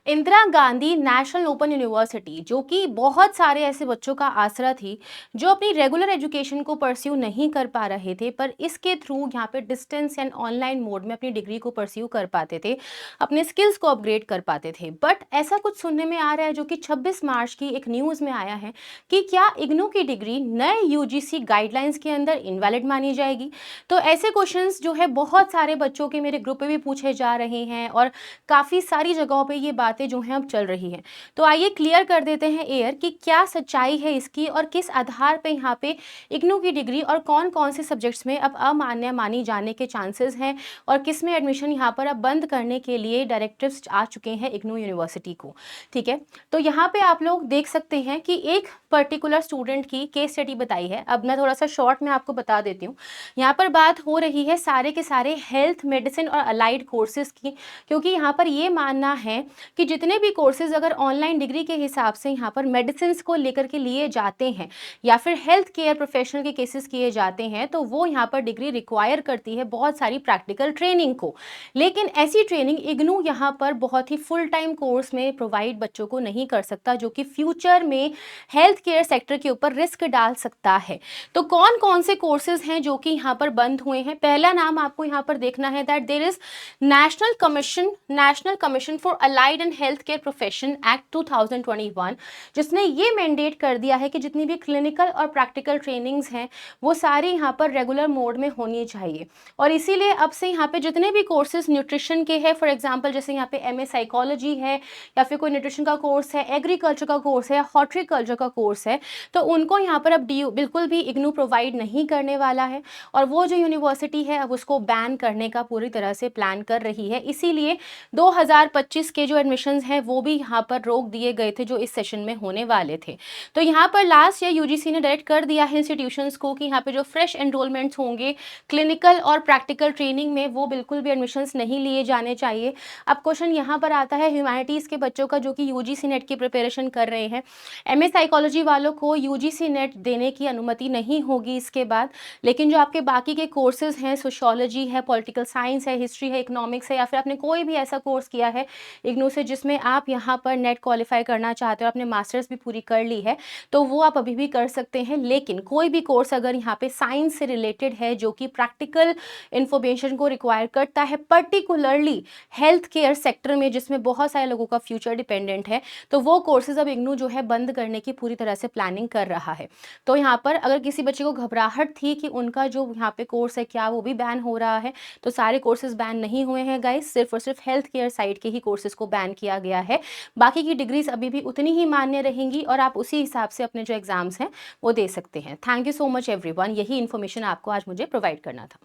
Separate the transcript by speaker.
Speaker 1: Indira Gandhi national open university, जो कि बहुत सारे ऐसे बच्चों का आसरा थी जो अपनी रेगुलर एजुकेशन को परस्यू नहीं कर पा रहे थे, पर इसके थ्रू यहाँ पे डिस्टेंस एंड ऑनलाइन मोड में अपनी डिग्री को परस्यू कर पाते थे, अपने स्किल्स को अपग्रेड कर पाते थे। बट ऐसा कुछ सुनने में आ रहा है जो कि 26 मार्च की एक न्यूज़ में आया है कि क्या इग्नू की डिग्री नए यूजीसी गाइडलाइंस के अंदर इनवैलिड मानी जाएगी। तो ऐसे क्वेश्चंस जो है बहुत सारे बच्चों के मेरे ग्रुप में भी पूछे जा रहे हैं और काफ़ी सारी जगहों पे ये बातें जो हैं अब चल रही हैं। तो आइए क्लियर कर देते हैं एयर कि क्या सच्चाई है इसकी और किस आधार पे यहाँ पे इग्नू की डिग्री और कौन-कौन से सब्जेक्ट्स में अब अमान्य मानी जाने के चांसेस हैं और किस में एडमिशन यहाँ पर अब बंद करने के लिए डायरेक्टिव्स आ चुके हैं इग्नू यूनिवर्सिटी को। ठीक है? तो यहाँ पे आप लोग देख सकते हैं कि एक पर्टिकुलर स्टूडेंट की केस स्टडी बताई है। अब मैं थोड़ा-सा शॉर्ट में आपको बता देती हूँ। यहाँ पर बात हो रही है सारे के सारे हेल्थ, मेडिसिन और अलाइड कोर्सेज़ की, क्योंकि यहाँ पर ये मानना है कि जितने भी कोर्सेज अगर ऑनलाइन डिग्री के हिसाब से यहाँ पर मेडिसिन को लेकर के लिए जाते हैं या फिर हेल्थ केयर प्रोफेशनल के केसेस किए जाते हैं, तो वो यहाँ पर डिग्री रिक्वायर करती है बहुत सारी प्रैक्टिकल ट्रेनिंग को। लेकिन ऐसी ट्रेनिंग इग्नू यहाँ पर बहुत ही फुल टाइम कोर्स में प्रोवाइड बच्चों को नहीं कर सकता, जो कि फ्यूचर में हेल्थ केयर सेक्टर के ऊपर रिस्क डाल सकता है। तो कौन कौन से कोर्सेज हैं जो कि यहाँ पर बंद हुए हैं? पहला नाम आपको यहाँ पर देखना है that there is National Commission for Allied and Health Care Profession Act 2021, जिसने ये मैंडेट कर दिया है कि जितनी भी क्लिनिकल और प्रैक्टिकल ट्रेनिंग्स हैं वो सारी यहाँ पर रेगुलर मोड में होनी चाहिए। और इसीलिए अब से यहाँ पे जितने भी कोर्सेज न्यूट्रिशन के हैं, फॉर एग्जांपल जैसे यहाँ पे एमए साइकोलॉजी है या फिर कोई न्यूट्रिशन का कोर्स है, एग्रीकल्चर का कोर्स है, हॉर्टिकल्चर का कोर्स है, तो उनको यहाँ पर अब बिल्कुल भी इग्नू प्रोवाइड नहीं करने वाला है। और वो जो यूनिवर्सिटी है अब उसको बैन करने का पूरी तरह से प्लान कर रही है। इसीलिए 2025 के जो एडमिशन्स हैं वो भी यहाँ पर रोक दिए गए थे जो इस सेशन में होने वाले थे। तो यहाँ पर लास्ट ईयर यूजीसी ने डायरेक्ट कर दिया है इंस्टीट्यूशंस को कि यहाँ पे जो फ्रेश एनरोलमेंट्स होंगे क्लिनिकल और प्रैक्टिकल ट्रेनिंग में वो बिल्कुल भी एडमिशन्स नहीं लिए जाने चाहिए। अब क्वेश्चन यहाँ पर आता है ह्यूमैनिटीज़ के बच्चों का जो कि यूजीसी नेट की प्रिपरेशन कर रहे हैं। एमए साइकोलॉजी वालों को यूजीसी नेट देने की अनुमति नहीं होगी इसके बाद, लेकिन जो आपके बाकी के कोर्सेज हैं, सोशियोलॉजी है, पॉलिटिकल साइंस है, हिस्ट्री है, इकोनॉमिक्स है, या फिर आपने कोई भी ऐसा कोर्स किया है इग्नू से जिसमें आप यहाँ पर नेट क्वालिफाई करना चाहते हो, आपने मास्टर्स भी पूरी कर ली है, तो वो आप अभी भी कर सकते हैं। लेकिन कोई भी कोर्स अगर यहाँ पे साइंस से रिलेटेड है जो कि प्रैक्टिकल इंफॉर्मेशन को रिक्वायर करता है, पर्टिकुलरली हेल्थ केयर सेक्टर में जिसमें बहुत सारे लोगों का फ्यूचर डिपेंडेंट है, तो वो कोर्सेज अब इग्नू जो है बंद करने की पूरी तरह से प्लानिंग कर रहा है। तो यहाँ पर अगर किसी बच्चे को घबराहट थी कि उनका जो यहाँ पे कोर्स है क्या वो भी बैन हो रहा है, तो सारे कोर्सेज बैन नहीं हुए हैं गाइस, सिर्फ और सिर्फ हेल्थ केयर साइड के ही कोर्सेज को बैन किया गया है। बाकी की डिग्रीज अभी भी उतनी ही मान्य रहेंगी और आप उसी हिसाब से अपने जो एग्जाम्स हैं वो दे सकते हैं। Thank you so much everyone, यही इन्फॉर्मेशन आपको आज मुझे प्रोवाइड करना था।